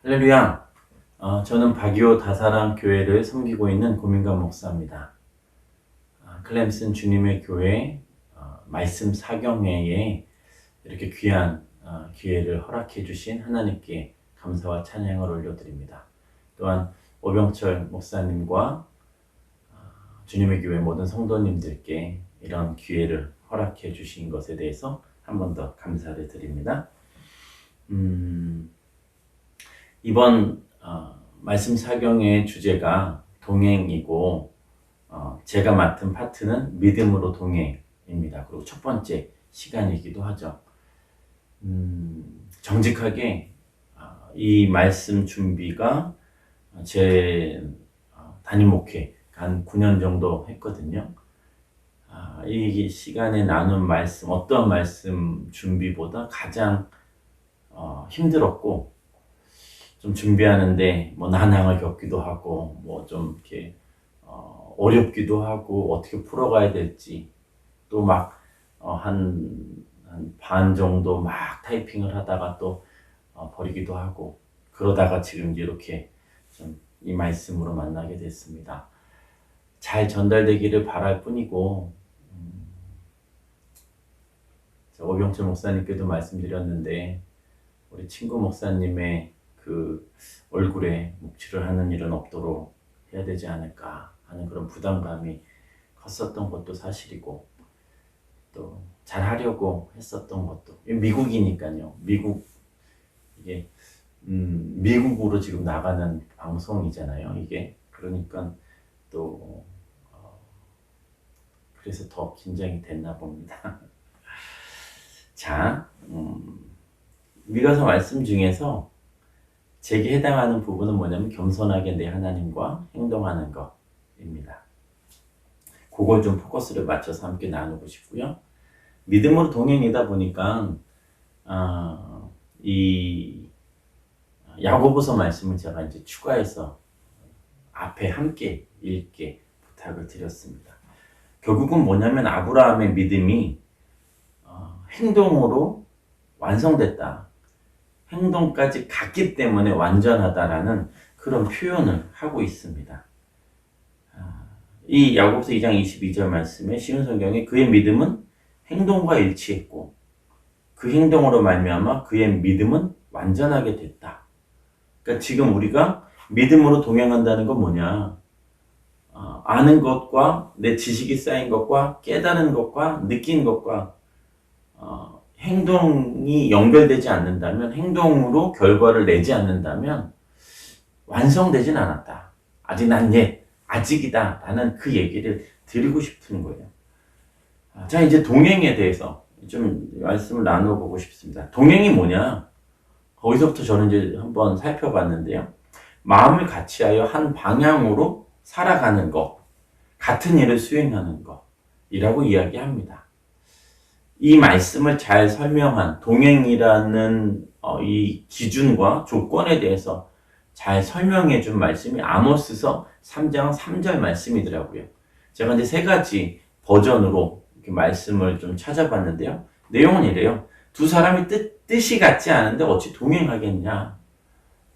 할렐루야. 저는 박이호 다사랑 교회를 섬기고 있는 고민관 목사입니다. 클램슨 주님의 교회 말씀 사경회에 이렇게 귀한 기회를 허락해 주신 하나님께 감사와 찬양을 올려드립니다. 또한 오병철 목사님과 주님의 교회 모든 성도님들께 이런 기회를 허락해 주신 것에 대해서 한 번 더 감사를 드립니다. 이번 말씀 사경의 주제가 동행이고 제가 맡은 파트는 믿음으로 동행입니다. 그리고 첫 번째 시간이기도 하죠. 정직하게 이 말씀 준비가 제 담임 목회 한 9년 정도 했거든요. 이 시간에 나눈 말씀, 어떤 말씀 준비보다 가장 힘들었고 좀 준비하는데 뭐 난항을 겪기도 하고 뭐 좀 이렇게 어렵기도 하고 어떻게 풀어가야 될지 또 막 한 반 정도 막 타이핑을 하다가 또 버리기도 하고 그러다가 지금 이렇게 좀 이 말씀으로 만나게 됐습니다. 잘 전달되기를 바랄 뿐이고 오병철 목사님께도 말씀드렸는데 우리 친구 목사님의 그 얼굴에 묵지를 하는 일은 없도록 해야 되지 않을까 하는 그런 부담감이 컸었던 것도 사실이고 또 잘하려고 했었던 것도 미국이니까요. 이게 미국으로 지금 나가는 방송이잖아요. 이게 그러니까 또 그래서 더 긴장이 됐나 봅니다. 자, 미가서 말씀 중에서 제게 해당하는 부분은 뭐냐면 겸손하게 내 하나님과 행동하는 것입니다. 그걸 좀 포커스를 맞춰서 함께 나누고 싶고요. 믿음으로 동행이다 보니까 이 야고보서 말씀을 제가 이제 추가해서 앞에 함께 읽게 부탁을 드렸습니다. 결국은 뭐냐면 아브라함의 믿음이 행동으로 완성됐다. 행동까지 갔기 때문에 완전하다라는 그런 표현을 하고 있습니다. 이 야고보서 2장 22절 말씀에 쉬운 성경에 그의 믿음은 행동과 일치했고 그 행동으로 말미암아 그의 믿음은 완전하게 됐다. 그러니까 지금 우리가 믿음으로 동행한다는 건 뭐냐? 아는 것과 내 지식이 쌓인 것과 깨달은 것과 느낀 것과 행동이 연결되지 않는다면, 행동으로 결과를 내지 않는다면 완성되진 않았다. 아직 난 아직이다 라는 그 얘기를 드리고 싶은 거예요. 자, 이제 동행에 대해서 좀 말씀을 나눠보고 싶습니다. 동행이 뭐냐? 거기서부터 저는 이제 한번 살펴봤는데요. 마음을 같이하여 한 방향으로 살아가는 것, 같은 일을 수행하는 것이라고 이야기합니다. 이 말씀을 잘 설명한 동행이라는 이 기준과 조건에 대해서 잘 설명해 준 말씀이 아모스서 3장 3절 말씀이더라고요. 제가 이제 세 가지 버전으로 이렇게 말씀을 좀 찾아봤는데요. 내용은 이래요. 두 사람이 뜻이 같지 않은데 어찌 동행하겠냐.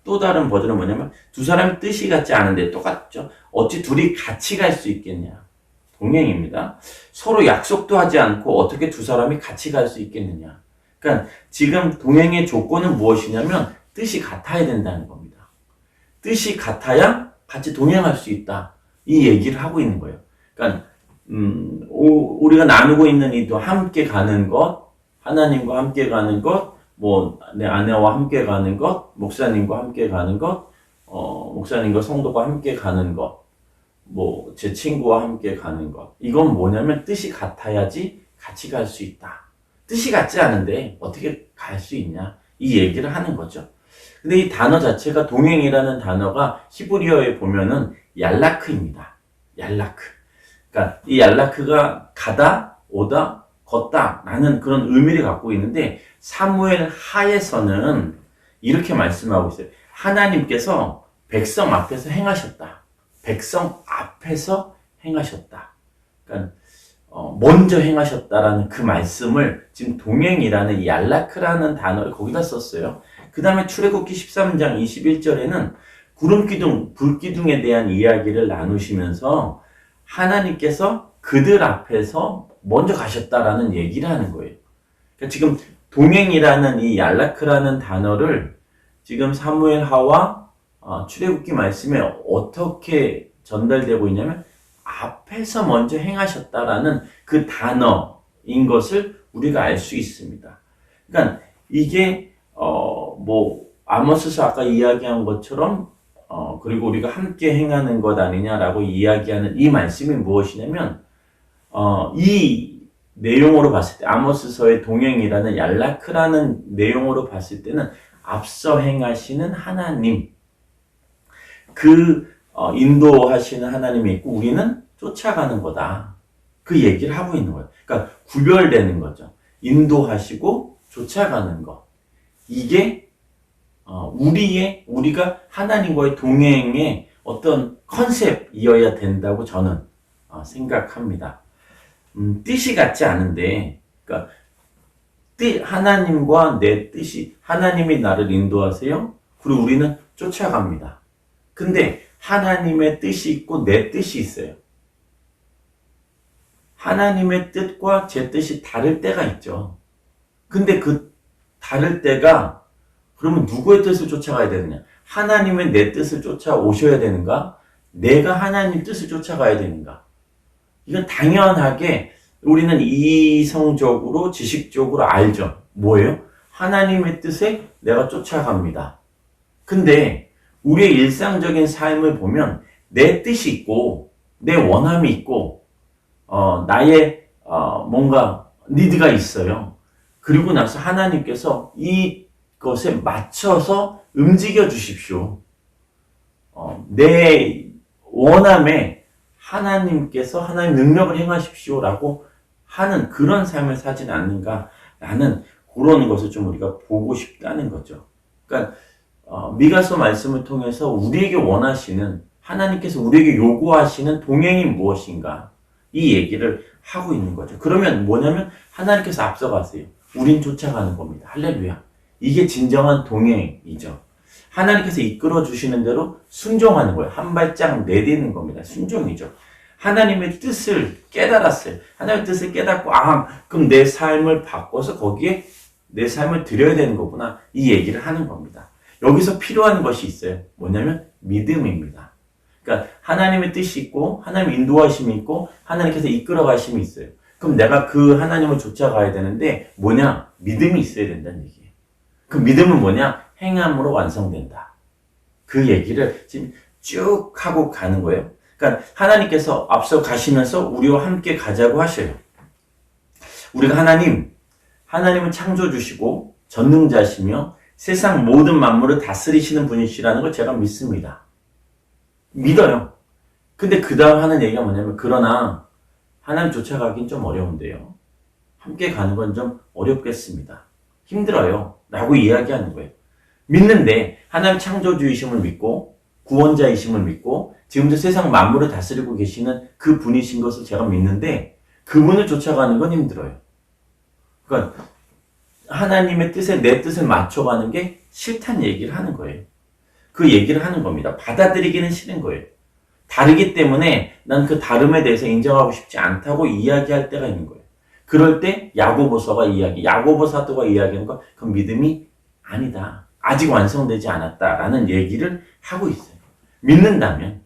또 다른 버전은 뭐냐면 두 사람이 뜻이 같지 않은데 똑같죠. 어찌 둘이 같이 갈 수 있겠냐. 동행입니다. 서로 약속도 하지 않고 어떻게 두 사람이 같이 갈 수 있겠느냐. 그러니까 지금 동행의 조건은 무엇이냐면 뜻이 같아야 된다는 겁니다. 뜻이 같아야 같이 동행할 수 있다. 이 얘기를 하고 있는 거예요. 그러니까 우리가 나누고 있는 이 함께 가는 것, 하나님과 함께 가는 것, 뭐 내 아내와 함께 가는 것, 목사님과 함께 가는 것, 목사님과 성도가 함께 가는 것, 뭐 제 친구와 함께 가는 것. 이건 뭐냐면 뜻이 같아야지 같이 갈 수 있다. 뜻이 같지 않은데 어떻게 갈 수 있냐? 이 얘기를 하는 거죠. 근데 이 단어 자체가 동행이라는 단어가 히브리어에 보면은 얄라크입니다. 얄라크. 그러니까 이 얄라크가 가다, 오다, 걷다 라는 그런 의미를 갖고 있는데 사무엘 하에서는 이렇게 말씀하고 있어요. 하나님께서 백성 앞에서 행하셨다. 백성 앞에서 행하셨다. 그러니까 먼저 행하셨다라는 그 말씀을 지금 동행이라는 이 알라크라는 단어를 거기다 썼어요. 그 다음에 출애굽기 13장 21절에는 구름기둥, 불기둥에 대한 이야기를 나누시면서 하나님께서 그들 앞에서 먼저 가셨다라는 얘기를 하는 거예요. 그러니까 지금 동행이라는 이 얄라크라는 단어를 지금 사무엘하와 출애굽기 말씀에 어떻게 전달되고 있냐면 앞에서 먼저 행하셨다라는 그 단어인 것을 우리가 알 수 있습니다. 그러니까 이게 아모스서 아까 이야기한 것처럼 그리고 우리가 함께 행하는 것 아니냐라고 이야기하는 이 말씀이 무엇이냐면 이 내용으로 봤을 때 아모스서의 동행이라는 얄라크라는 내용으로 봤을 때는 앞서 행하시는 하나님 인도하시는 하나님이 있고 우리는 쫓아가는 거다. 그 얘기를 하고 있는 거예요. 그러니까 구별되는 거죠. 인도하시고 쫓아가는 것. 이게 우리가 하나님과의 동행의 어떤 컨셉이어야 된다고 저는 생각합니다. 뜻이 같지 않은데, 그러니까 하나님과 내 뜻이, 하나님이 나를 인도하세요. 그리고 우리는 쫓아갑니다. 근데 하나님의 뜻이 있고 내 뜻이 있어요. 하나님의 뜻과 제 뜻이 다를 때가 있죠. 근데 그 다를 때가 그러면 누구의 뜻을 쫓아가야 되느냐? 하나님의 내 뜻을 쫓아오셔야 되는가? 내가 하나님 뜻을 쫓아가야 되는가? 이건 당연하게 우리는 이성적으로 지식적으로 알죠. 뭐예요? 하나님의 뜻에 내가 쫓아갑니다. 근데 우리의 일상적인 삶을 보면 내 뜻이 있고 내 원함이 있고 나의 뭔가 니드가 있어요. 그리고 나서 하나님께서 이것에 맞춰서 움직여 주십시오. 내 원함에 하나님께서 하나님 능력을 행하십시오라고 하는 그런 삶을 사진 않는가? 라는 그런 것을 좀 우리가 보고 싶다는 거죠. 그러니까 미가서 말씀을 통해서 우리에게 원하시는 하나님께서 우리에게 요구하시는 동행이 무엇인가? 이 얘기를 하고 있는 거죠. 그러면 뭐냐면 하나님께서 앞서가세요. 우린 쫓아가는 겁니다. 할렐루야. 이게 진정한 동행이죠. 하나님께서 이끌어 주시는 대로 순종하는 거예요. 한 발짝 내딛는 겁니다. 순종이죠. 하나님의 뜻을 깨달았어요. 하나님의 뜻을 깨닫고 그럼 내 삶을 바꿔서 거기에 내 삶을 드려야 되는 거구나. 이 얘기를 하는 겁니다. 여기서 필요한 것이 있어요. 뭐냐면 믿음입니다. 그러니까 하나님의 뜻이 있고 하나님의 인도하심이 있고 하나님께서 이끌어 가심이 있어요. 그럼 내가 그 하나님을 쫓아가야 되는데 뭐냐? 믿음이 있어야 된다는 얘기예요. 그 믿음은 뭐냐? 행함으로 완성된다. 그 얘기를 지금 쭉 하고 가는 거예요. 그러니까 하나님께서 앞서 가시면서 우리와 함께 가자고 하셔요. 우리가 하나님은 창조주시고 전능자시며 세상 모든 만물을 다스리시는 분이시라는 걸 제가 믿습니다. 믿어요. 근데 그 다음 하는 얘기가 뭐냐면 그러나 하나님 쫓아가긴 좀 어려운데요. 함께 가는 건 좀 어렵겠습니다. 힘들어요. 라고 이야기하는 거예요. 믿는데 하나님 창조주이심을 믿고 구원자이심을 믿고 지금도 세상 만물을 다스리고 계시는 그 분이신 것을 제가 믿는데 그분을 쫓아가는 건 힘들어요. 그러니까 하나님의 뜻에 내 뜻을 맞춰가는 게 싫다는 얘기를 하는 거예요. 그 얘기를 하는 겁니다. 받아들이기는 싫은 거예요. 다르기 때문에 난 그 다름에 대해서 인정하고 싶지 않다고 이야기할 때가 있는 거예요. 그럴 때 야고보 사도가 이야기하는 거 그건 믿음이 아니다. 아직 완성되지 않았다라는 얘기를 하고 있어요. 믿는다면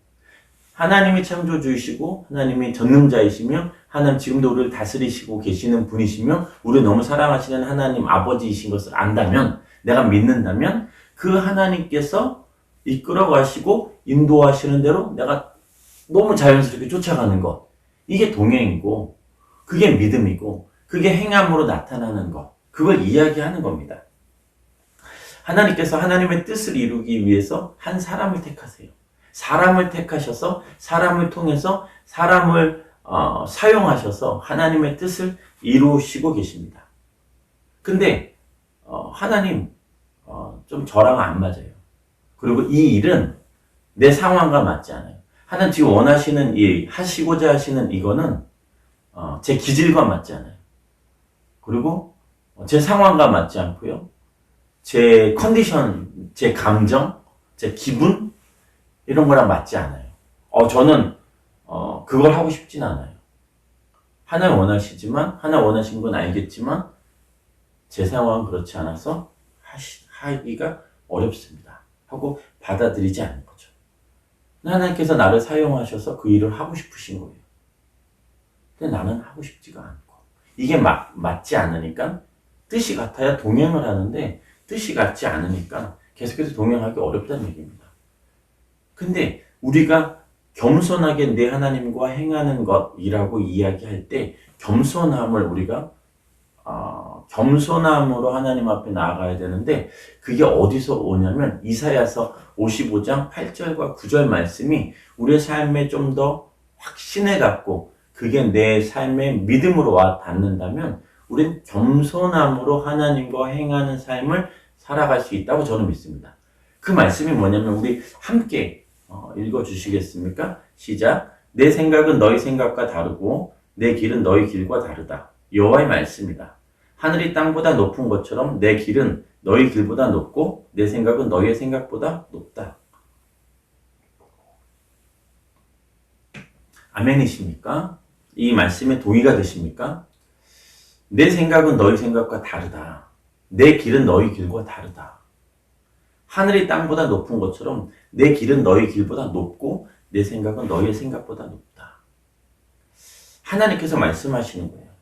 하나님이 창조주이시고 하나님이 전능자이시며 하나님 지금도 우리를 다스리시고 계시는 분이시며 우리를 너무 사랑하시는 하나님 아버지이신 것을 안다면 내가 믿는다면 그 하나님께서 이끌어 가시고 인도하시는 대로 내가 너무 자연스럽게 쫓아가는 것. 이게 동행이고 그게 믿음이고 그게 행함으로 나타나는 것. 그걸 이야기하는 겁니다. 하나님께서 하나님의 뜻을 이루기 위해서 한 사람을 택하세요. 사람을 택하셔서 사람을 통해서 사람을 사용하셔서 하나님의 뜻을 이루시고 계십니다. 근데 하나님 좀 저랑 안 맞아요. 그리고 이 일은 내 상황과 맞지 않아요. 하나님 지금 원하시는 일, 하시고자 하시는 이거는 제 기질과 맞지 않아요. 그리고 제 상황과 맞지 않고요. 제 컨디션, 제 감정, 제 기분 이런 거랑 맞지 않아요. 저는 그걸 하고 싶진 않아요. 하나님 원하시지만 하나님 원하신 건 알겠지만 제 상황은 그렇지 않아서 하기가 어렵습니다. 하고 받아들이지 않는 거죠. 하나님께서 나를 사용하셔서 그 일을 하고 싶으신 거예요. 근데 나는 하고 싶지가 않고 이게 맞지 않으니까 뜻이 같아야 동행을 하는데 뜻이 같지 않으니까 계속해서 동행하기 어렵다는 얘기입니다. 근데 우리가 겸손하게 내 하나님과 행하는 것이라고 이야기할 때 겸손함을 우리가 겸손함으로 하나님 앞에 나아가야 되는데 그게 어디서 오냐면 이사야서 55장 8절과 9절 말씀이 우리의 삶에 좀 더 확신을 갖고 그게 내 삶의 믿음으로 와 닿는다면 우린 겸손함으로 하나님과 행하는 삶을 살아갈 수 있다고 저는 믿습니다. 그 말씀이 뭐냐면 우리 함께 읽어주시겠습니까? 시작. 내 생각은 너희 생각과 다르고 내 길은 너희 길과 다르다. 여호와의 말씀이다. 하늘이 땅보다 높은 것처럼 내 길은 너희 길보다 높고 내 생각은 너희의 생각보다 높다. 아멘이십니까? 이 말씀에 동의가 되십니까? 내 생각은 너희 생각과 다르다. 내 길은 너희 길과 다르다. 하늘이 땅보다 높은 것처럼 내 길은 너희 길보다 높고 내 생각은 너희의 생각보다 높다. 하나님께서 말씀하시는 거예요.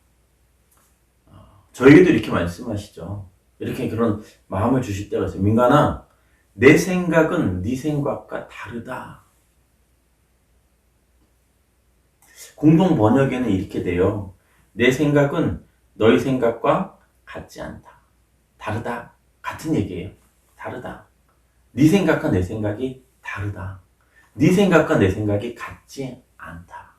저에게도 이렇게 말씀하시죠. 이렇게 그런 마음을 주실 때가 있어요. 민간아, 내 생각은 네 생각과 다르다. 공동 번역에는 이렇게 돼요. 내 생각은 너희 생각과 같지 않다. 다르다. 같은 얘기예요. 다르다. 네 생각과 내 생각이 다르다. 네 생각과 내 생각이 같지 않다.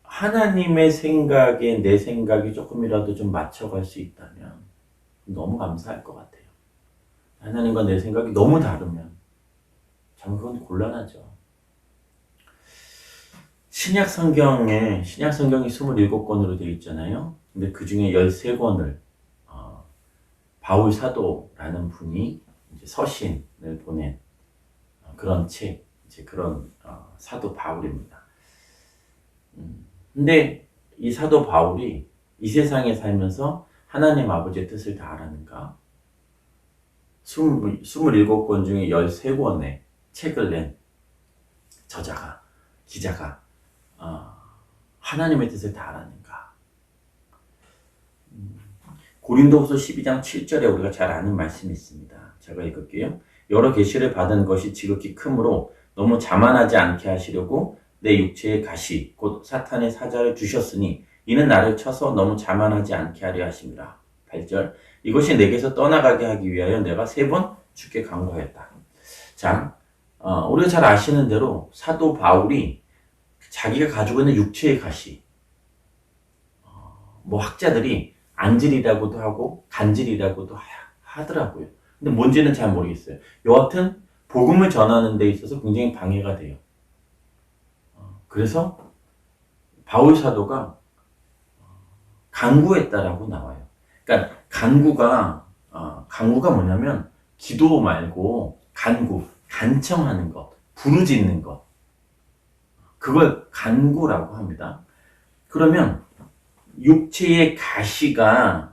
하나님의 생각에 내 생각이 조금이라도 좀 맞춰갈 수 있다면 너무 감사할 것 같아요. 하나님과 내 생각이 너무 다르면 참 그건 곤란하죠. 신약 성경이 27권으로 되어 있잖아요. 근데 그 중에 13권을 바울 사도라는 분이 이제 서신을 보낸 그런 책, 이제 그런 사도 바울입니다. 근데 이 사도 바울이 이 세상에 살면서 하나님 아버지의 뜻을 다 알았는가? 27권 중에 13권의 책을 낸 저자가, 기자가 하나님의 뜻을 다 알았는가? 고린도후서 12장 7절에 우리가 잘 아는 말씀이 있습니다. 제가 읽을게요. 여러 계시를 받은 것이 지극히 크므로 너무 자만하지 않게 하시려고 내 육체의 가시 곧 사탄의 사자를 주셨으니 이는 나를 쳐서 너무 자만하지 않게 하려 하심이라. 8절. 이것이 내게서 떠나가게 하기 위하여 내가 3번 주께 간구하였다. 자, 우리가 잘 아시는 대로 사도 바울이 자기가 가지고 있는 육체의 가시, 학자들이 안질이라고도 하고 간질이라고도 하더라고요. 근데 뭔지는 잘 모르겠어요. 여하튼 복음을 전하는 데 있어서 굉장히 방해가 돼요. 그래서 바울 사도가 간구했다라고 나와요. 그러니까 간구가 뭐냐면 기도 말고 간청하는 것, 부르짖는 것. 그걸 간구라고 합니다. 그러면 육체의 가시가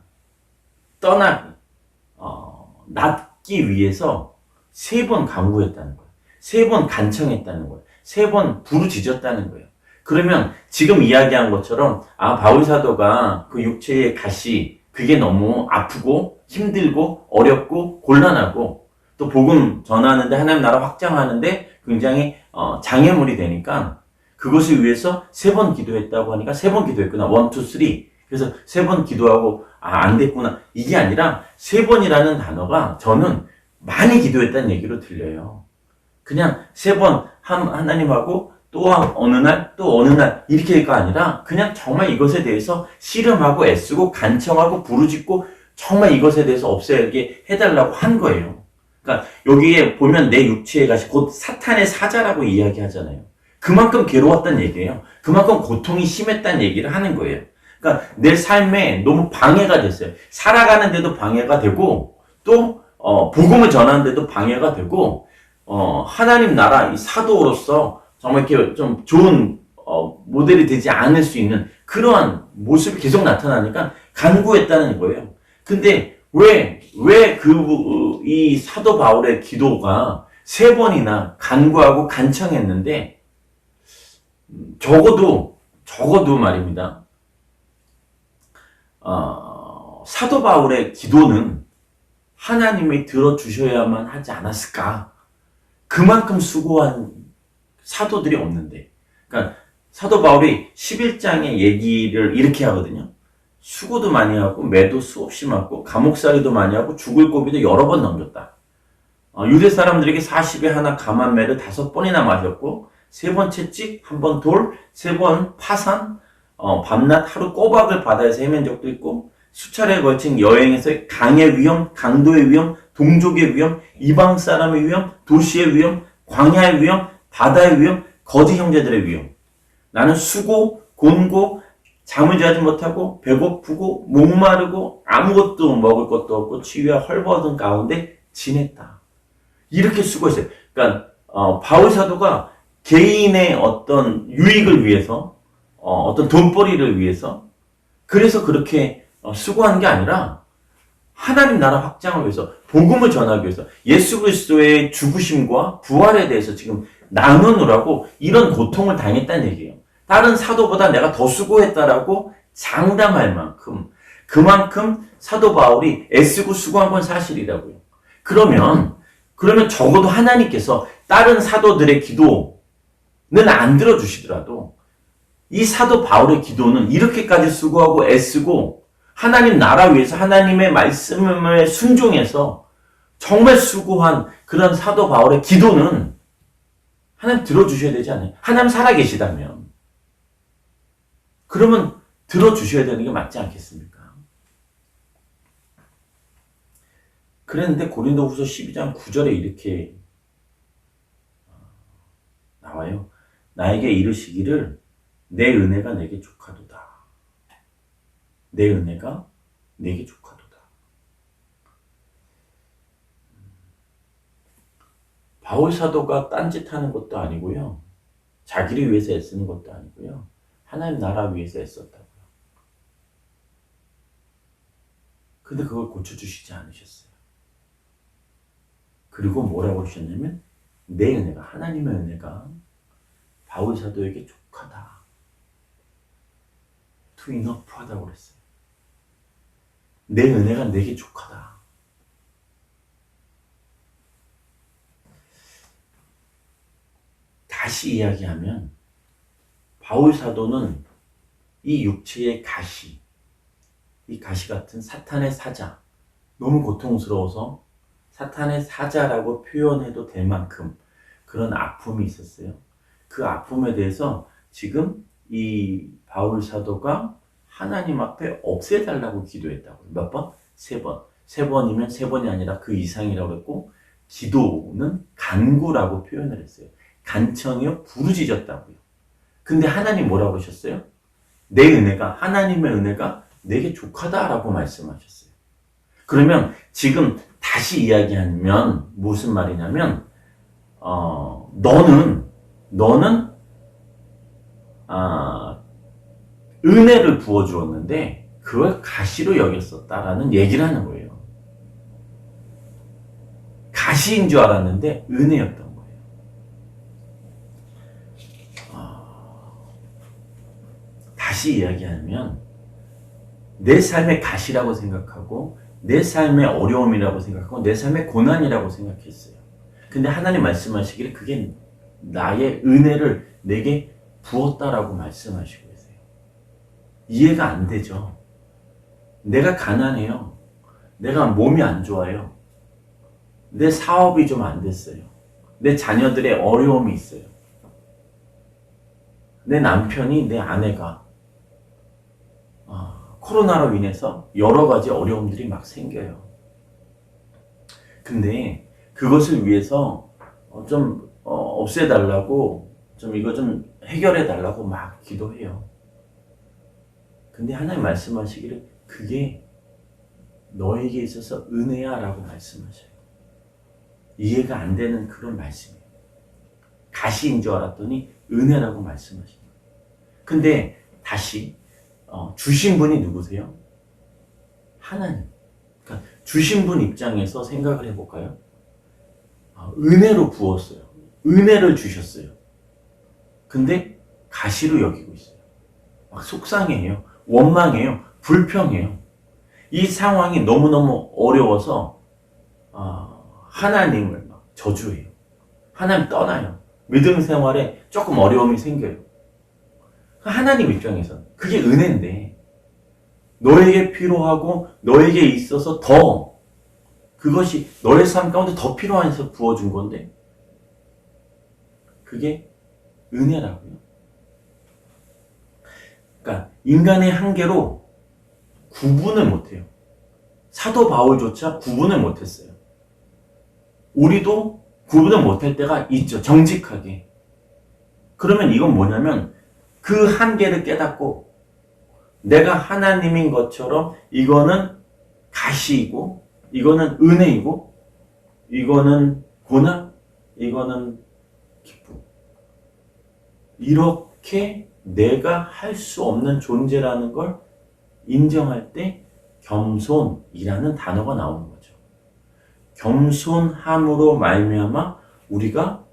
낫기 위해서 3번 간구했다는 거예요. 3번 간청했다는 거예요. 3번 부르짖었다는 거예요. 그러면 지금 이야기한 것처럼 바울 사도가 그 육체의 가시 그게 너무 아프고 힘들고 어렵고 곤란하고 또 복음 전하는데 하나님 나라 확장하는데 굉장히 장애물이 되니까 그것을 위해서 3번 기도했다고 하니까 3번 기도했구나. 1, 2, 3. 그래서 3번 기도하고 안 됐구나. 이게 아니라 3번이라는 단어가 저는 많이 기도했다는 얘기로 들려요. 그냥 3번 하나님하고 또 어느 날 이렇게가 아니라 그냥 정말 이것에 대해서 씨름하고 애쓰고 간청하고 부르짖고 정말 이것에 대해서 없애게 해달라고 한 거예요. 그러니까 여기에 보면 내 육체의 가시 곧 사탄의 사자라고 이야기하잖아요. 그만큼 괴로웠다는 얘기예요. 그만큼 고통이 심했다는 얘기를 하는 거예요. 그러니까 내 삶에 너무 방해가 됐어요. 살아가는데도 방해가 되고 또 복음을 전하는데도 방해가 되고 하나님 나라 이 사도로서 정말 이렇게 좀 좋은 모델이 되지 않을 수 있는 그러한 모습이 계속 나타나니까 간구했다는 거예요. 근데 왜 이 사도 바울의 기도가 3번이나 간구하고 간청했는데 적어도 말입니다. 사도 바울의 기도는 하나님이 들어주셔야만 하지 않았을까? 그만큼 수고한 사도들이 없는데. 그러니까 사도 바울이 11장의 얘기를 이렇게 하거든요. 수고도 많이 하고 매도 수없이 맞고 감옥살이도 많이 하고 죽을 고비도 여러 번 넘겼다. 유대 사람들에게 40에 하나 감한매를 5번이나 마셨고 3번째 찍, 1번 돌, 3번 파산, 밤낮 하루 꼬박을 바다에서 헤맨 적도 있고 수차례에 걸친 여행에서 강의 위험, 강도의 위험, 동족의 위험, 이방 사람의 위험, 도시의 위험, 광야의 위험, 바다의 위험, 거짓 형제들의 위험. 나는 수고, 곤고, 잠을 자지 못하고 배고프고 목마르고 아무것도 먹을 것도 없고 치유와 헐벗은 가운데 지냈다. 이렇게 수고했어요. 그러니까 바울 사도가 개인의 어떤 유익을 위해서 어떤 돈벌이를 위해서 그래서 그렇게 수고한 게 아니라 하나님 나라 확장을 위해서 복음을 전하기 위해서 예수 그리스도의 죽으심과 부활에 대해서 지금 나누느라고 이런 고통을 당했다는 얘기예요. 다른 사도보다 내가 더 수고했다라고 장담할 만큼 그만큼 사도 바울이 애쓰고 수고한 건 사실이라고요. 그러면 적어도 하나님께서 다른 사도들의 기도는 안 들어주시더라도 이 사도 바울의 기도는 이렇게까지 수고하고 애쓰고 하나님 나라 위해서 하나님의 말씀을 순종해서 정말 수고한 그런 사도 바울의 기도는 하나님 들어주셔야 되지 않아요? 하나님 살아계시다면 그러면 들어주셔야 되는 게 맞지 않겠습니까? 그랬는데 고린도후서 12장 9절에 이렇게 나와요. 나에게 이르시기를 내 은혜가 내게 족하도다. 내 은혜가 내게 족하도다. 바울 사도가 딴짓하는 것도 아니고요. 자기를 위해서 애쓰는 것도 아니고요. 하나님 나라 위해서 애썼다고요. 근데 그걸 고쳐주시지 않으셨어요. 그리고 뭐라고 하셨냐면 내 은혜가 하나님의 은혜가 바울 사도에게 족하다. to enough하다고 그랬어요. 내 은혜가 내게 족하다. 다시 이야기하면 바울 사도는 이 육체의 가시, 이 가시 같은 사탄의 사자, 너무 고통스러워서 사탄의 사자라고 표현해도 될 만큼 그런 아픔이 있었어요. 그 아픔에 대해서 지금 이 바울 사도가 하나님 앞에 없애달라고 기도했다고요. 몇 번? 3번. 3번이면 3번이 아니라 그 이상이라고 했고 기도는 간구라고 표현을 했어요. 간청이요 부르짖었다고요. 근데 하나님 뭐라고 하셨어요? 내 은혜가 하나님의 은혜가 내게 족하다라고 말씀하셨어요. 그러면 지금 다시 이야기하면 무슨 말이냐면 너는 은혜를 부어주었는데 그걸 가시로 여겼었다라는 얘기를 하는 거예요. 가시인 줄 알았는데 은혜였던 거예요. 다시 이야기하면 내 삶의 가시라고 생각하고 내 삶의 어려움이라고 생각하고 내 삶의 고난이라고 생각했어요. 근데 하나님 말씀하시기를 그게 나의 은혜를 내게 부었다라고 말씀하시고 계세요. 이해가 안 되죠. 내가 가난해요. 내가 몸이 안 좋아요. 내 사업이 좀 안 됐어요. 내 자녀들의 어려움이 있어요. 내 남편이, 내 아내가 코로나로 인해서 여러 가지 어려움들이 막 생겨요. 근데 그것을 위해서 좀 없애달라고 좀 이거 좀 해결해 달라고 막 기도해요. 근데 하나님 말씀하시기를 그게 너에게 있어서 은혜야 라고 말씀하셔요. 이해가 안 되는 그런 말씀이에요. 가시인 줄 알았더니 은혜라고 말씀하시는 거예요. 근데 다시 주신 분이 누구세요? 하나님. 그러니까 주신 분 입장에서 생각을 해볼까요? 은혜로 부었어요. 은혜를 주셨어요. 근데 가시로 여기고 있어요. 막 속상해요. 원망해요. 불평해요. 이 상황이 너무너무 어려워서 하나님을 막 저주해요. 하나님 떠나요. 믿음 생활에 조금 어려움이 생겨요. 하나님 입장에서는 그게 은혜인데 너에게 필요하고 너에게 있어서 더 그것이 너의 삶 가운데 더 필요해서 부어준 건데 그게 은혜라고요. 그러니까 인간의 한계로 구분을 못해요. 사도 바울조차 구분을 못했어요. 우리도 구분을 못할 때가 있죠. 정직하게. 그러면 이건 뭐냐면 그 한계를 깨닫고 내가 하나님인 것처럼 이거는 가시이고 이거는 은혜이고 이거는 고난, 이거는 기쁨. 이렇게 내가 할 수 없는 존재라는 걸 인정할 때 겸손이라는 단어가 나오는 거죠. 겸손함으로 말미암아 우리가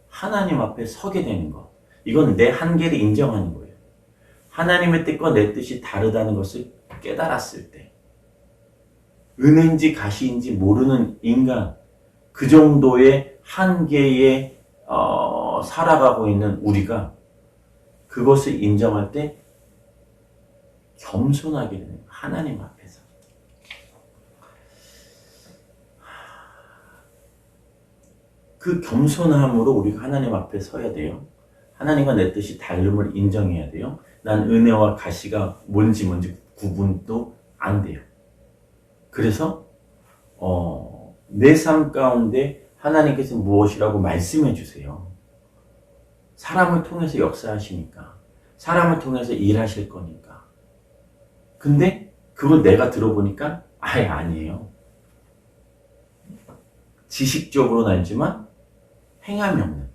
하나님 앞에 서게 되는 것. 이건 내 한계를 인정하는 거예요. 하나님의 뜻과 내 뜻이 다르다는 것을 깨달았을 때 은혜인지 가시인지 모르는 인간, 그 정도의 한계에 살아가고 있는 우리가 그것을 인정할 때 겸손하게 되는 거예요. 하나님 앞에서. 그 겸손함으로 우리가 하나님 앞에 서야 돼요. 하나님과 내 뜻이 다름을 인정해야 돼요. 난 은혜와 가시가 뭔지 구분도 안 돼요. 그래서 내 삶 가운데 하나님께서 무엇이라고 말씀해 주세요. 사람을 통해서 역사하시니까. 사람을 통해서 일하실 거니까. 근데 그걸 내가 들어보니까 아예 아니에요. 지식적으로는 알지만 행함이 없는.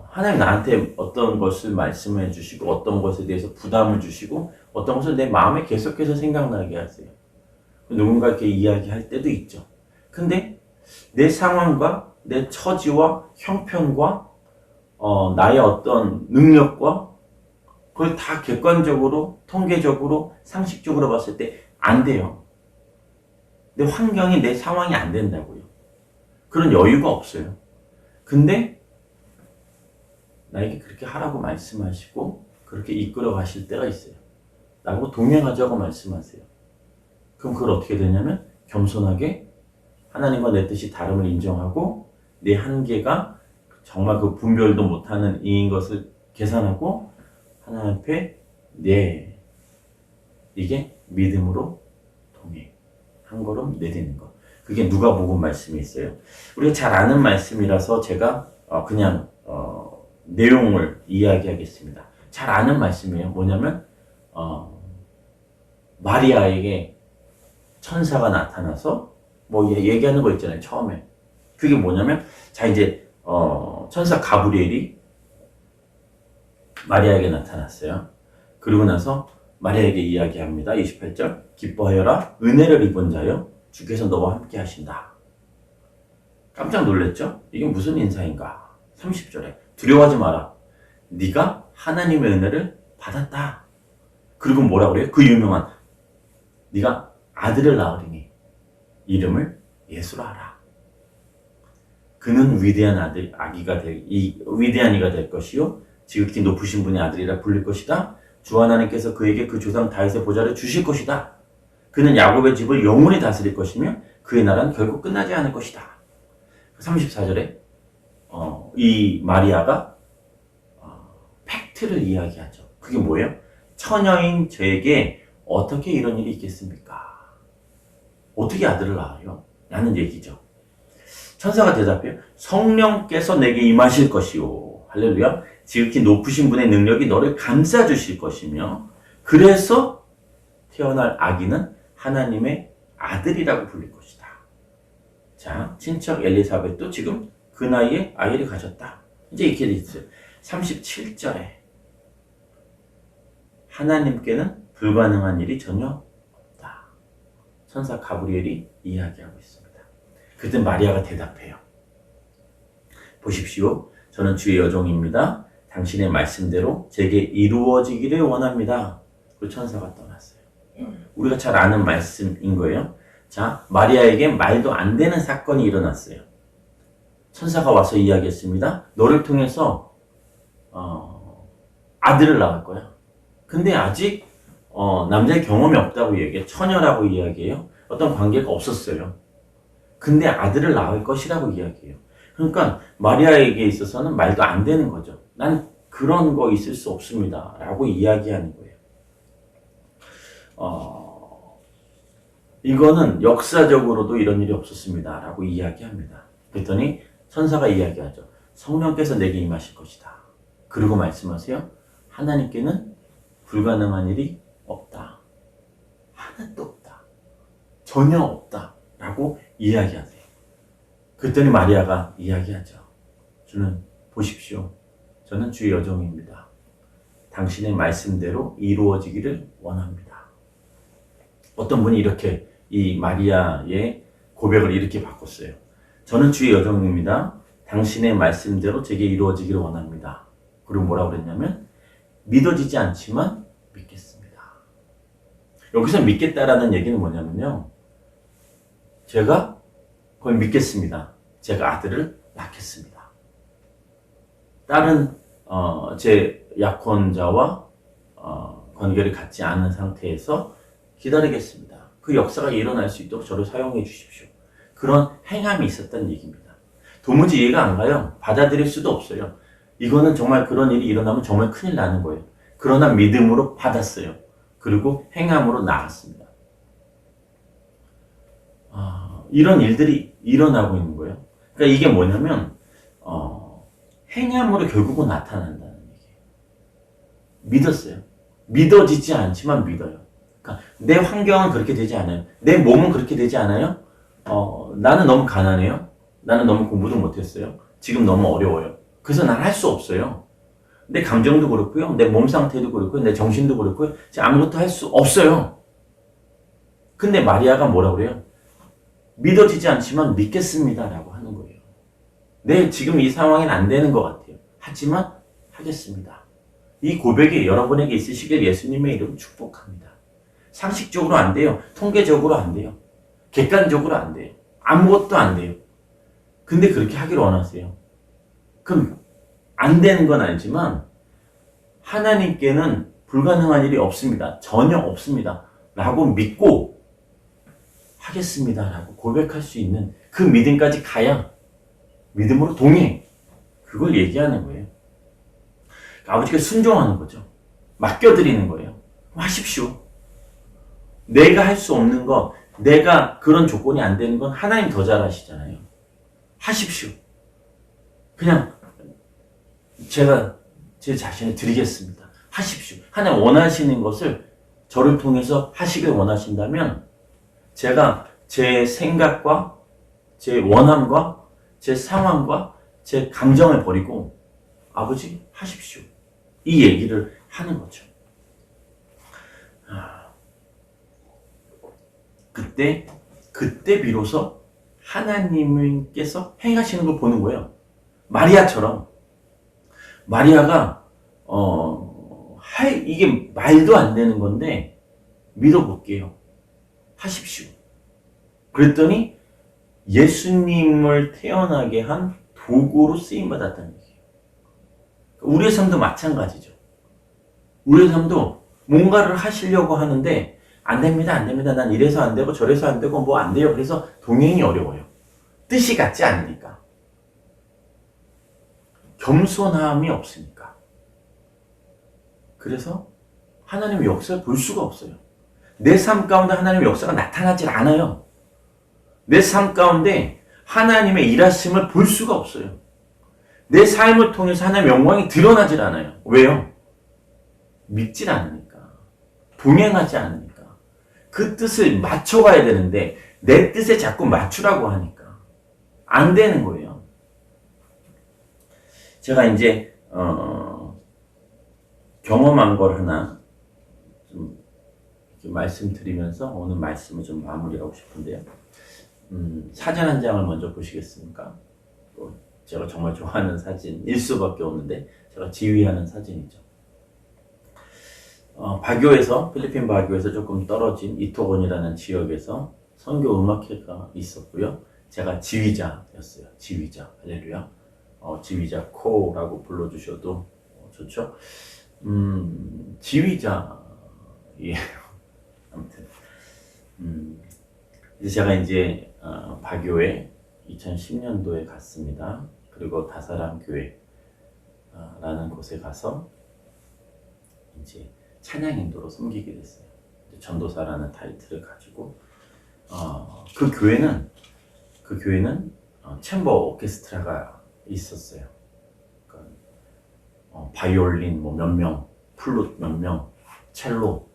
하나님 나한테 어떤 것을 말씀해 주시고 어떤 것에 대해서 부담을 주시고 어떤 것을 내 마음에 계속해서 생각나게 하세요. 누군가 이렇게 이야기할 때도 있죠. 근데 내 상황과 내 처지와 형편과 나의 어떤 능력과 그걸 다 객관적으로 통계적으로 상식적으로 봤을 때 안 돼요. 내 환경이 내 상황이 안 된다고요. 그런 여유가 없어요. 근데 나에게 그렇게 하라고 말씀하시고 그렇게 이끌어 가실 때가 있어요. 나하고 동행하자고 말씀하세요. 그럼 그걸 어떻게 되냐면 겸손하게 하나님과 내 뜻이 다름을 인정하고 내 한계가 정말 그 분별도 못하는 이인 것을 계산하고 하나님 앞에 이게 믿음으로 동행. 한 걸음 내딛는 것. 그게 누가복음 말씀이 있어요. 우리가 잘 아는 말씀이라서 제가 그냥 내용을 이야기하겠습니다. 잘 아는 말씀이에요. 뭐냐면 마리아에게 천사가 나타나서 뭐 얘기하는 거 있잖아요. 처음에. 그게 뭐냐면 자 이제 천사 가브리엘이 마리아에게 나타났어요. 그리고 나서 마리아에게 이야기합니다. 28절 기뻐하여라 은혜를 입은 자여 주께서 너와 함께 하신다. 깜짝 놀랐죠? 이게 무슨 인사인가? 30절에 두려워하지 마라. 네가 하나님의 은혜를 받았다. 그리고 뭐라 그래요? 그 유명한 네가 아들을 낳으리니 이름을 예수라 하라. 그는 위대한 위대한 이가 될 것이요 지극히 높으신 분의 아들이라 불릴 것이다. 주 하나님께서 그에게 그 조상 다윗의 보좌를 주실 것이다. 그는 야곱의 집을 영원히 다스릴 것이며 그의 나라는 결국 끝나지 않을 것이다. 34절에 이 마리아가 팩트를 이야기하죠. 그게 뭐예요? 처녀인 저에게 어떻게 이런 일이 있겠습니까? 어떻게 아들을 낳아요? 라는 얘기죠. 천사가 대답해요. 성령께서 내게 임하실 것이요. 할렐루야. 지극히 높으신 분의 능력이 너를 감싸 주실 것이며 그래서 태어날 아기는 하나님의 아들이라고 불릴 것이다. 자, 친척 엘리사벳도 지금 그 나이에 아이를 가졌다. 이제 이렇게 돼 있어요. 37절에 하나님께는 불가능한 일이 전혀 없다. 천사 가브리엘이 이야기하고 있습니다. 그때 마리아가 대답해요. 보십시오. 저는 주의 여종입니다. 당신의 말씀대로 제게 이루어지기를 원합니다. 그 천사가 떠났어요. 우리가 잘 아는 말씀인 거예요. 자, 마리아에게 말도 안 되는 사건이 일어났어요. 천사가 와서 이야기했습니다. 너를 통해서 아들을 낳을 거야. 근데 아직 남자의 경험이 없다고 얘기해요. 처녀라고 이야기해요. 어떤 관계가 없었어요. 근데 아들을 낳을 것이라고 이야기해요. 그러니까 마리아에게 있어서는 말도 안 되는 거죠. 난 그런 거 있을 수 없습니다. 라고 이야기하는 거예요. 이거는 역사적으로도 이런 일이 없었습니다. 라고 이야기합니다. 그랬더니 천사가 이야기하죠. 성령께서 내게 임하실 것이다. 그리고 말씀하세요. 하나님께는 불가능한 일이 없다. 하나도 없다. 전혀 없다. 라고 이야기하세요. 그랬더니 마리아가 이야기하죠. 주는 보십시오. 저는 주의 여종입니다. 당신의 말씀대로 이루어지기를 원합니다. 어떤 분이 이렇게 이 마리아의 고백을 이렇게 바꿨어요. 저는 주의 여종입니다. 당신의 말씀대로 제게 이루어지기를 원합니다. 그리고 뭐라고 그랬냐면 믿어지지 않지만 믿겠습니다. 여기서 믿겠다라는 얘기는 뭐냐면요. 제가 그걸 믿겠습니다. 제가 아들을 낳겠습니다. 다른 제 약혼자와 관계를 갖지 않은 상태에서 기다리겠습니다. 그 역사가 일어날 수 있도록 저를 사용해 주십시오. 그런 행함이 있었다는 얘기입니다. 도무지 이해가 안 가요. 받아들일 수도 없어요. 이거는 정말 그런 일이 일어나면 정말 큰일 나는 거예요. 그러나 믿음으로 받았어요. 그리고 행함으로 나갔습니다. 이런 일들이 일어나고 있는 거예요. 그러니까 이게 뭐냐면 행함으로 결국은 나타난다는 얘기예요. 믿었어요. 믿어지지 않지만 믿어요. 그러니까 내 환경은 그렇게 되지 않아요. 내 몸은 그렇게 되지 않아요. 나는 너무 가난해요. 나는 너무 공부도 못했어요. 지금 너무 어려워요. 그래서 난 할 수 없어요. 내 감정도 그렇고요. 내 몸 상태도 그렇고요. 내 정신도 그렇고요. 제가 아무것도 할 수 없어요. 근데 마리아가 뭐라고 그래요? 믿어지지 않지만 믿겠습니다. 라고 하는 거예요. 네, 지금 이 상황엔 안 되는 것 같아요. 하지만 하겠습니다. 이 고백이 여러분에게 있으시길 예수님의 이름으로 축복합니다. 상식적으로 안 돼요. 통계적으로 안 돼요. 객관적으로 안 돼요. 아무것도 안 돼요. 근데 그렇게 하기를 원하세요. 그럼 안 되는 건 알지만 하나님께는 불가능한 일이 없습니다. 전혀 없습니다. 라고 믿고 하겠습니다. 라고 고백할 수 있는 그 믿음까지 가야 믿음으로 동의. 그걸 얘기하는 거예요. 아버지가 순종하는 거죠. 맡겨드리는 거예요. 하십시오. 내가 할 수 없는 거, 내가 그런 조건이 안 되는 건 하나님 더 잘 아시잖아요. 하십시오. 그냥 제가 제 자신을 드리겠습니다. 하십시오. 하나님 원하시는 것을 저를 통해서 하시길 원하신다면 제가 제 생각과 제 원함과 제 상황과 제 감정을 버리고 아버지 하십시오. 이 얘기를 하는 거죠. 그때 비로소 하나님께서 행하시는 걸 보는 거예요. 마리아처럼. 마리아가 이게 말도 안 되는 건데 믿어볼게요. 하십시오. 그랬더니 예수님을 태어나게 한 도구로 쓰임받았다는 얘기예요. 우리의 삶도 마찬가지죠. 우리의 삶도 뭔가를 하시려고 하는데 안 됩니다, 안 됩니다. 난 이래서 안 되고 저래서 안 되고 뭐 안 돼요. 그래서 동행이 어려워요. 뜻이 같지 않으니까. 겸손함이 없으니까. 그래서 하나님의 역사를 볼 수가 없어요. 내 삶 가운데 하나님의 역사가 나타나질 않아요. 내 삶 가운데 하나님의 일하심을 볼 수가 없어요. 내 삶을 통해서 하나님의 영광이 드러나질 않아요. 왜요? 믿질 않으니까. 동행하지 않으니까. 그 뜻을 맞춰가야 되는데 내 뜻에 자꾸 맞추라고 하니까 안 되는 거예요. 제가 이제 경험한 걸 하나 좀 말씀드리면서 오늘 말씀을 좀 마무리하고 싶은데요. 사진 한 장을 먼저 보시겠습니까? 제가 정말 좋아하는 사진일 수밖에 없는데 제가 지휘하는 사진이죠. 바교에서 필리핀 바교에서 조금 떨어진 이토건이라는 지역에서 선교 음악회가 있었고요. 제가 지휘자였어요. 지휘자. 할렐루야. 지휘자 코라고 불러주셔도 좋죠. 지휘자예요. 아무튼 제가 이제 바교에 2010년도에 갔습니다. 그리고 다사람 교회라는 곳에 가서 이제 찬양 인도로 섬기게 됐어요. 전도사라는 타이틀을 가지고 그 교회는 챔버 오케스트라가 있었어요. 그러니까 바이올린 뭐 몇 명, 플룻 몇 명, 첼로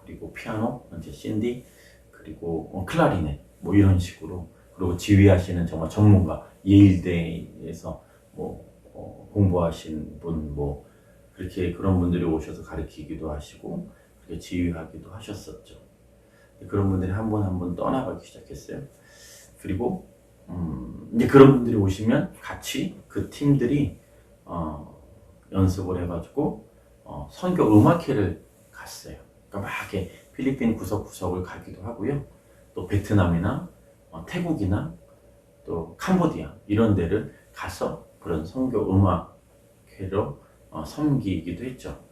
그리고 피아노, 이제 신디 그리고 클라리넷 뭐 이런 식으로 그리고 지휘하시는 정말 전문가 예일대에서 뭐 공부하신 분 뭐 그렇게 그런 분들이 오셔서 가르치기도 하시고 그렇게 지휘하기도 하셨었죠. 그런 분들이 한 분 한 분 떠나가기 시작했어요. 그리고 이제 그런 분들이 오시면 같이 그 팀들이 연습을 해가지고 선교 음악회를 갔어요. 그러니까 막 이렇게 필리핀 구석구석을 가기도 하고요. 또 베트남이나 태국이나 또 캄보디아 이런 데를 가서 그런 선교 음악회로 섬기기도 했죠.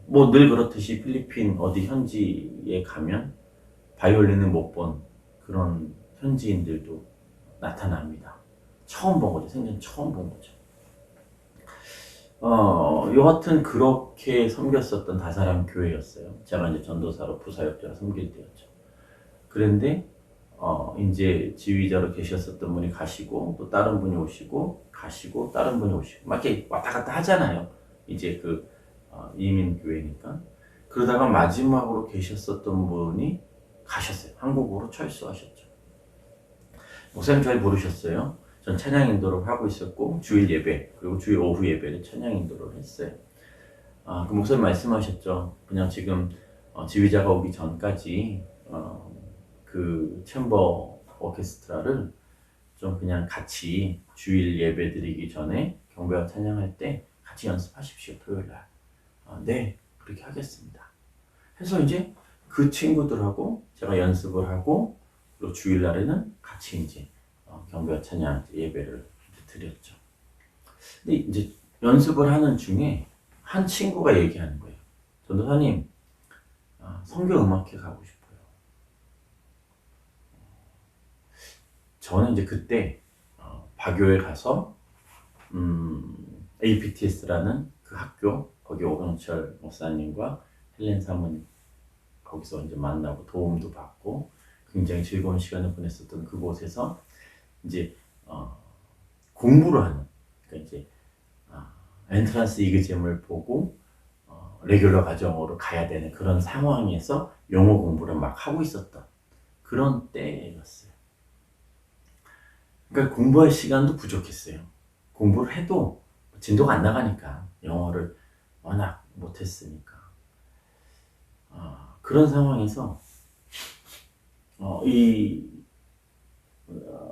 뭐 늘 그렇듯이 필리핀 어디 현지에 가면 바이올린을 못 본 그런 현지인들도 나타납니다. 처음 본 거죠. 생전 처음 본 거죠. 여하튼 그렇게 섬겼었던 다사람 교회였어요. 제가 이제 전도사로 부사역자로 섬길 때였죠. 그런데 이제 지휘자로 계셨었던 분이 가시고 또 다른 분이 오시고 가시고 다른 분이 오시고 막 이렇게 왔다 갔다 하잖아요. 이제 그 이민 교회니까. 그러다가 마지막으로 계셨었던 분이 가셨어요. 한국으로 철수하셨죠. 목사님 잘 모르셨어요. 전 찬양 인도를 하고 있었고 주일 예배 그리고 주일 오후 예배를 찬양 인도를 했어요. 그 목사님 말씀하셨죠. 그냥 지금 지휘자가 오기 전까지 그 챔버 오케스트라를 좀 그냥 같이 주일 예배 드리기 전에 경배와 찬양할 때 같이 연습하십시오. 토요일날. 네, 그렇게 하겠습니다. 해서 이제 그 친구들하고 제가 연습을 하고 그리고 주일날에는 같이 이제 경배와 찬양 예배를 드렸죠. 근데 이제 연습을 하는 중에 한 친구가 얘기하는 거예요. 전도사님, 선교 음악회 가고 싶어요. 저는 이제 그때 바교에 가서 APTS라는 그 학교 거기 오병철 목사님과 헬렌 사모님 거기서 이제 만나고 도움도 받고 굉장히 즐거운 시간을 보냈었던 그곳에서 이제 공부를 하는 그러니까 이제 엔트런스 이그잼을 보고 레귤러 과정으로 가야 되는 그런 상황에서 영어 공부를 막 하고 있었던 그런 때였어요. 그러니까 공부할 시간도 부족했어요. 공부를 해도 진도가 안 나가니까 영어를 워낙 못했으니까 그런 상황에서 이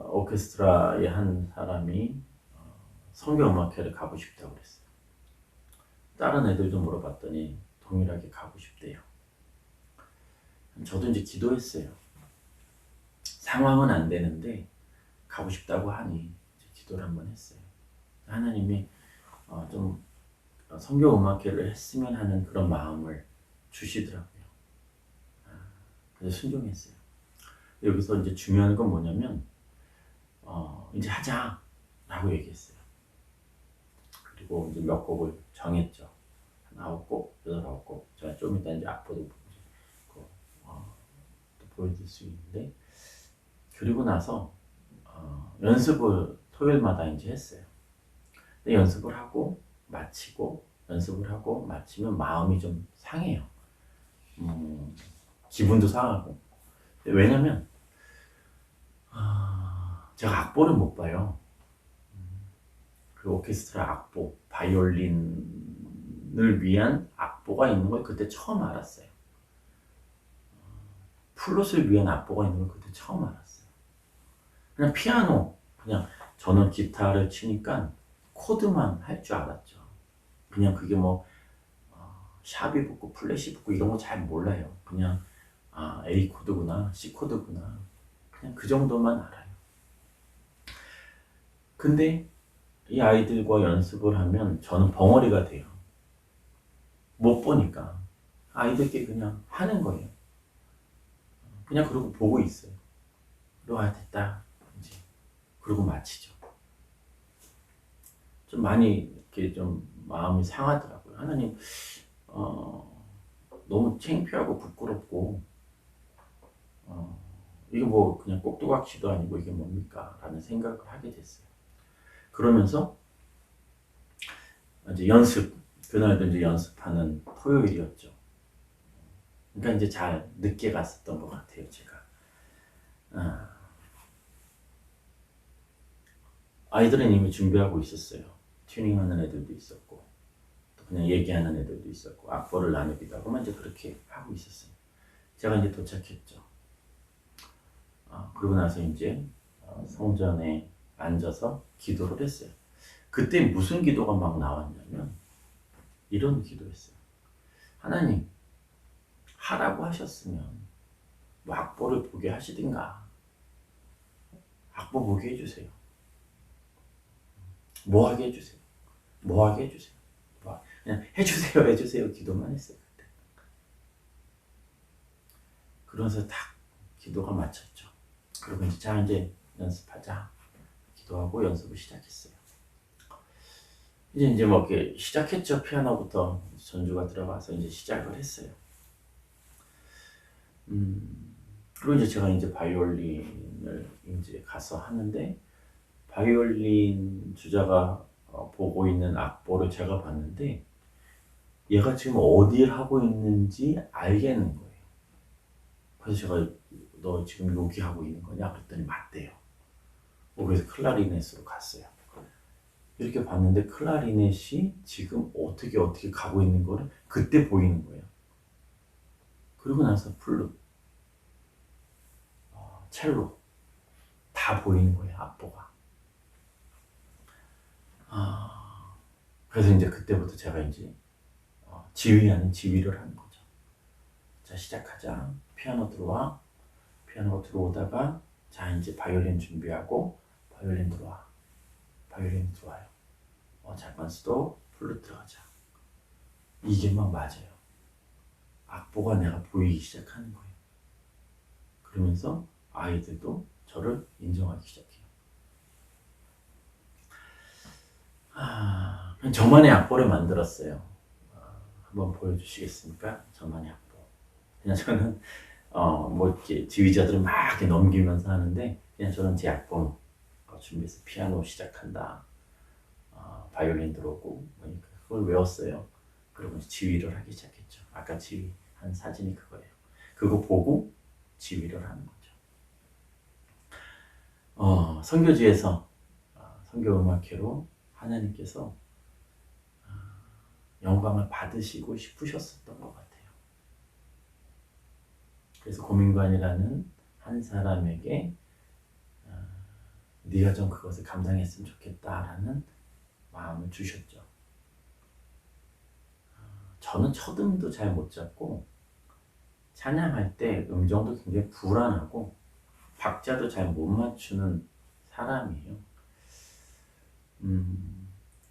오케스트라의 한 사람이 선교음악회를 가고 싶다고 그랬어요. 다른 애들도 물어봤더니 동일하게 가고 싶대요. 저도 이제 기도했어요. 상황은 안 되는데 가고 싶다고 하니 기도를 한번 했어요. 하나님이 좀 선교 음악회를 했으면 하는 그런 마음을 주시더라고요. 그래서 순종했어요. 여기서 이제 중요한 건 뭐냐면 이제 하자라고 얘기했어요. 그리고 이제 몇 곡을 정했죠. 한 9곡, 8곡. 제가 좀 이따 이제 악보도 또 보여줄 수 있는데 그리고 나서 연습을 토요일마다 이제 했어요. 근데 연습을 하고 마치고 연습을 하고 마치면 마음이 좀 상해요. 기분도 상하고. 왜냐면 제가 악보를 못 봐요. 그 오케스트라 악보, 바이올린을 위한 악보가 있는 걸 그때 처음 알았어요. 플룻을 위한 악보가 있는 걸 그때 처음 알았어요. 그냥 피아노, 그냥 저는 기타를 치니까 코드만 할 줄 알았죠. 그냥 그게 뭐 샵이 붙고 플랫이 붙고 이런 거 잘 몰라요. 그냥 A 코드구나, C 코드구나, 그냥 그 정도만 알아요. 근데 이 아이들과 연습을 하면 저는 벙어리가 돼요. 못 보니까 아이들께 그냥 하는 거예요. 그냥 그러고 보고 있어요. 그리고 됐다 이제 그러고 마치죠. 좀 많이 이렇게 좀 마음이 상하더라고요. 하나님 너무 창피하고 부끄럽고 이게 뭐 그냥 꼭두각시도 아니고 이게 뭡니까? 라는 생각을 하게 됐어요. 그러면서 이제 그날도 이제 연습하는 토요일이었죠. 그러니까 이제 잘 늦게 갔었던 것 같아요, 제가. 아이들은 이미 준비하고 있었어요. 튜닝하는 애들도 있었고, 또 그냥 얘기하는 애들도 있었고, 악보를 나누기도 하고, 이제 그렇게 하고 있었어요. 제가 이제 도착했죠. 그러고 나서 이제 성전에 앉아서 기도를 했어요. 그때 무슨 기도가 막 나왔냐면 이런 기도했어요. 하나님, 하라고 하셨으면 뭐 악보를 보게 하시든가 악보 보게 해주세요. 뭐 하게 해주세요. 뭐 하게 해주세요. 그냥 해주세요 기도만 했어요. 그때. 그러면서 딱 기도가 마쳤죠. 그리고 이제 연습하자. 기도하고 연습을 시작했어요. 이제 뭐 이렇게 시작했죠. 피아노부터 전주가 들어가서 이제 시작을 했어요. 그리고 이제 제가 이제 바이올린을 이제 가서 하는데 바이올린 주자가 보고 있는 악보를 제가 봤는데 얘가 지금 어디를 하고 있는지 알겠는 거예요. 그래서 제가 너 지금 여기 하고 있는 거냐? 그랬더니 맞대요. 그래서 클라리넷으로 갔어요. 이렇게 봤는데 클라리넷이 지금 어떻게 가고 있는 거를 그때 보이는 거예요. 그리고 나서 플룻, 첼로 다 보이는 거예요. 악보가. 그래서 이제 그때부터 제가 이제 지휘 아닌 지휘를 하는 거죠. 자, 시작하자. 피아노 들어와. 피아노가 들어오다가 자, 이제 바이올린 준비하고 바이올린 들어와. 바이올린 들어와요. 잠깐 스톱. 플룻 들어가자. 이게 막 맞아요. 악보가 내가 보이기 시작하는 거예요. 그러면서 아이들도 저를 인정하기 시작해요. 저만의 악보를 만들었어요. 한번 보여주시겠습니까? 저만의 악보. 그냥 저는 뭐 이렇게 지휘자들은 막 이렇게 넘기면서 하는데 그냥 저는 제 악보 준비해서 피아노 시작한다. 바이올린 들어오고 그걸 외웠어요. 그리고 지휘를 하기 시작했죠. 아까 지휘한 사진이 그거예요. 그거 보고 지휘를 하는 거죠. 선교지에서 선교음악회로 하나님께서 영광을 받으시고 싶으셨었던 것 같아요. 그래서 고민관이라는 한 사람에게 네가 좀 그것을 감당했으면 좋겠다라는 마음을 주셨죠. 저는 첫음도 잘 못 잡고 찬양할 때 음정도 굉장히 불안하고 박자도 잘 못 맞추는 사람이에요.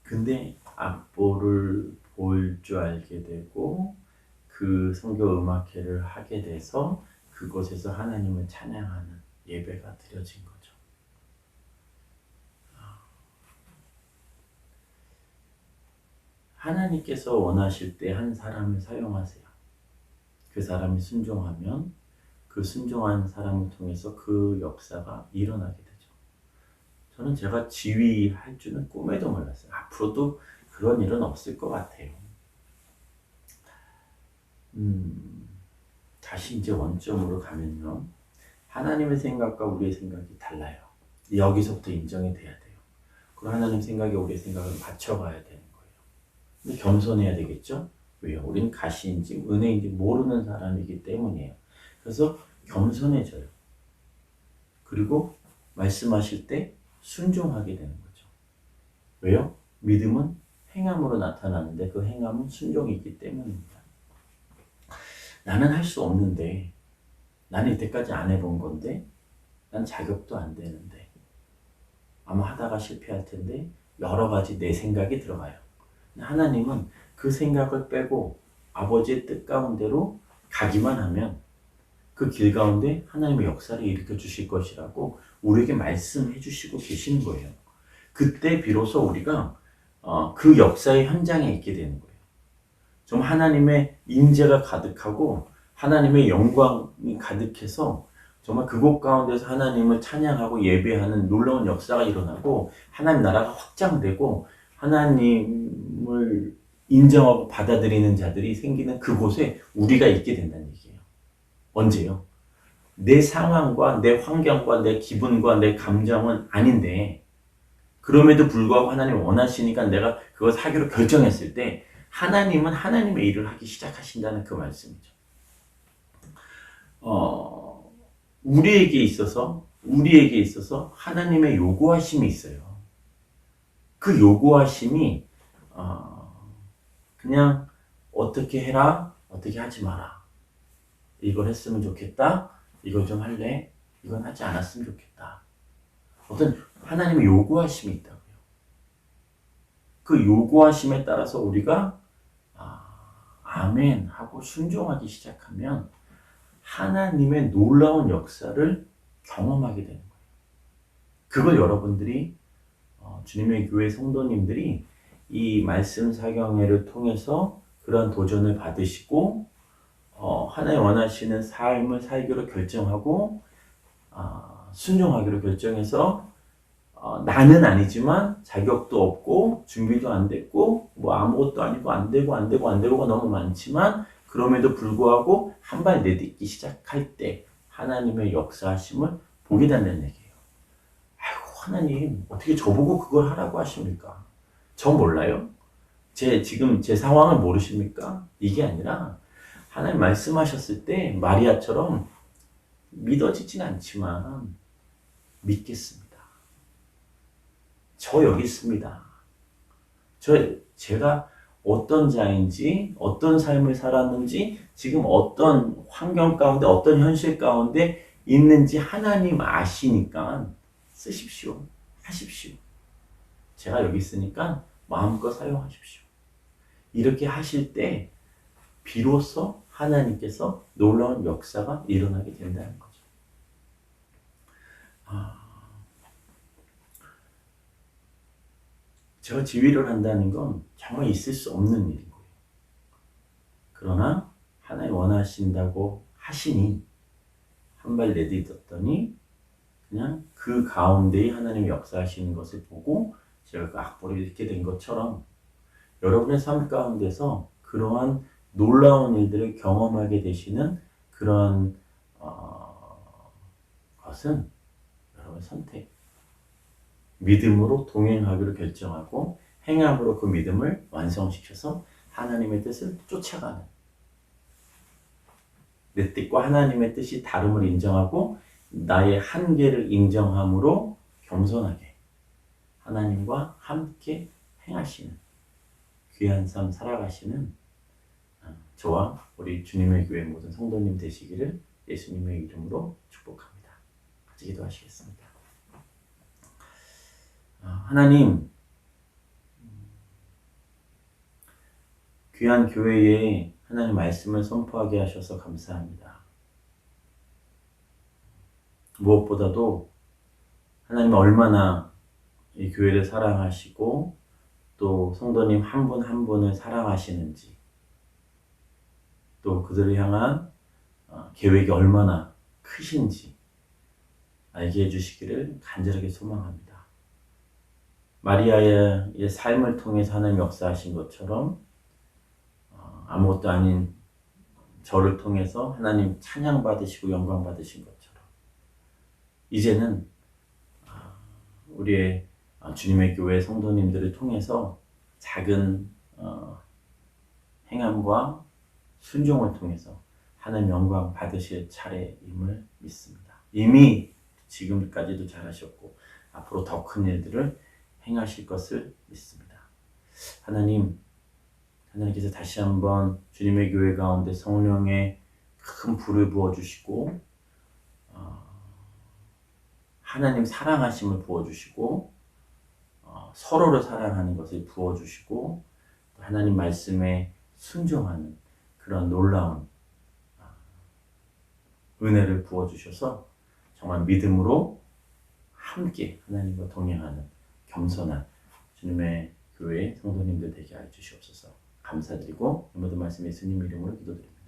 근데 악보를 볼 줄 알게 되고 그 선교 음악회를 하게 돼서 그곳에서 하나님을 찬양하는 예배가 드려진 거죠. 하나님께서 원하실 때 한 사람을 사용하세요. 그 사람이 순종하면 그 순종한 사람을 통해서 그 역사가 일어나게 되죠. 저는 제가 지휘할 줄은 꿈에도 몰랐어요. 앞으로도 그런 일은 없을 것 같아요. 다시 이제 원점으로 가면요. 하나님의 생각과 우리의 생각이 달라요. 여기서부터 인정이 돼야 돼요. 그리고 하나님 생각에 우리의 생각을 맞춰가야 되는 거예요. 근데 겸손해야 되겠죠? 왜요? 우리는 가시인지 은혜인지 모르는 사람이기 때문이에요. 그래서 겸손해져요. 그리고 말씀하실 때 순종하게 되는 거죠. 왜요? 믿음은 행함으로 나타나는데 그 행함은 순종이기 때문입니다. 나는 할 수 없는데, 나는 이때까지 안 해본 건데, 난 자격도 안 되는데, 아마 하다가 실패할 텐데 여러 가지 내 생각이 들어가요. 하나님은 그 생각을 빼고 아버지의 뜻 가운데로 가기만 하면 그 길 가운데 하나님의 역사를 일으켜 주실 것이라고 우리에게 말씀해 주시고 계시는 거예요. 그때 비로소 우리가 그 역사의 현장에 있게 되는 거예요. 좀 하나님의 임재가 가득하고 하나님의 영광이 가득해서 정말 그곳 가운데서 하나님을 찬양하고 예배하는 놀라운 역사가 일어나고 하나님 나라가 확장되고 하나님을 인정하고 받아들이는 자들이 생기는 그곳에 우리가 있게 된다는 얘기예요. 언제요? 내 상황과 내 환경과 내 기분과 내 감정은 아닌데 그럼에도 불구하고 하나님이 원하시니까 내가 그걸 하기로 결정했을 때 하나님은 하나님의 일을 하기 시작하신다는 그 말씀이죠. 우리에게 있어서 하나님의 요구하심이 있어요. 그 요구하심이 그냥 어떻게 해라, 어떻게 하지 마라. 이걸 했으면 좋겠다. 이걸 좀 할래. 이건 하지 않았으면 좋겠다. 어떤 하나님의 요구하심이 있다고요. 그 요구하심에 따라서 우리가 아멘 하고 순종하기 시작하면 하나님의 놀라운 역사를 경험하게 되는 거예요. 그걸 여러분들이 주님의 교회 성도님들이 이 말씀 사경회를 통해서 그런 도전을 받으시고 하나님 원하시는 삶을 살기로 결정하고 순종하기로 결정해서 나는 아니지만 자격도 없고 준비도 안 됐고 뭐 아무것도 아니고 안 되고가 너무 많지만 그럼에도 불구하고 한 발 내딛기 시작할 때 하나님의 역사하심을 보게 된다는 얘기예요. 아이고 하나님 어떻게 저보고 그걸 하라고 하십니까? 저 몰라요? 지금 제 상황을 모르십니까? 이게 아니라 하나님 말씀하셨을 때 마리아처럼 믿어지진 않지만 믿겠습니다. 저 여기 있습니다. 제가 어떤 자인지, 어떤 삶을 살았는지, 지금 어떤 환경 가운데, 어떤 현실 가운데 있는지 하나님 아시니까 쓰십시오. 하십시오. 제가 여기 있으니까 마음껏 사용하십시오. 이렇게 하실 때 비로소 하나님께서 놀라운 역사가 일어나게 된다는 거죠. 제가 지휘를 한다는 건 정말 있을 수 없는 일인 거예요. 그러나 하나님 원하신다고 하시니 한 발 내딛었더니 그냥 그 가운데에 하나님이 역사하시는 것을 보고 제가 그 악보를 읽게 된 것처럼 여러분의 삶 가운데서 그러한 놀라운 일들을 경험하게 되시는 그런 것은 여러분의 선택, 믿음으로 동행하기로 결정하고 행함으로 그 믿음을 완성시켜서 하나님의 뜻을 쫓아가는 내 뜻과 하나님의 뜻이 다름을 인정하고 나의 한계를 인정함으로 겸손하게 하나님과 함께 행하시는 귀한 삶 살아가시는 저와 우리 주님의 교회 모든 성도님 되시기를 예수님의 이름으로 축복합니다. 같이 기도하시겠습니다. 하나님, 귀한 교회에 하나님 말씀을 선포하게 하셔서 감사합니다. 무엇보다도 하나님 얼마나 이 교회를 사랑하시고 또 성도님 한 분 한 분을 사랑하시는지 또 그들을 향한 계획이 얼마나 크신지 알게 해주시기를 간절하게 소망합니다. 마리아의 삶을 통해서 하나님 역사하신 것처럼 아무것도 아닌 저를 통해서 하나님 찬양 받으시고 영광 받으신 것처럼 이제는 우리의 주님의 교회 성도님들을 통해서 작은 행함과 순종을 통해서 하나님 영광 받으실 차례임을 믿습니다. 이미 지금까지도 잘하셨고 앞으로 더 큰 일들을 행하실 것을 믿습니다. 하나님께서 다시 한번 주님의 교회 가운데 성령의 큰 불을 부어주시고 하나님 사랑하심을 부어주시고 서로를 사랑하는 것을 부어주시고 하나님 말씀에 순종하는 그런 놀라운 은혜를 부어주셔서 정말 믿음으로 함께 하나님과 동행하는 겸손한 주님의 교회 성도님들 되게 하여 주시옵소서. 감사드리고 모든 말씀 예수님 이름으로 기도드립니다.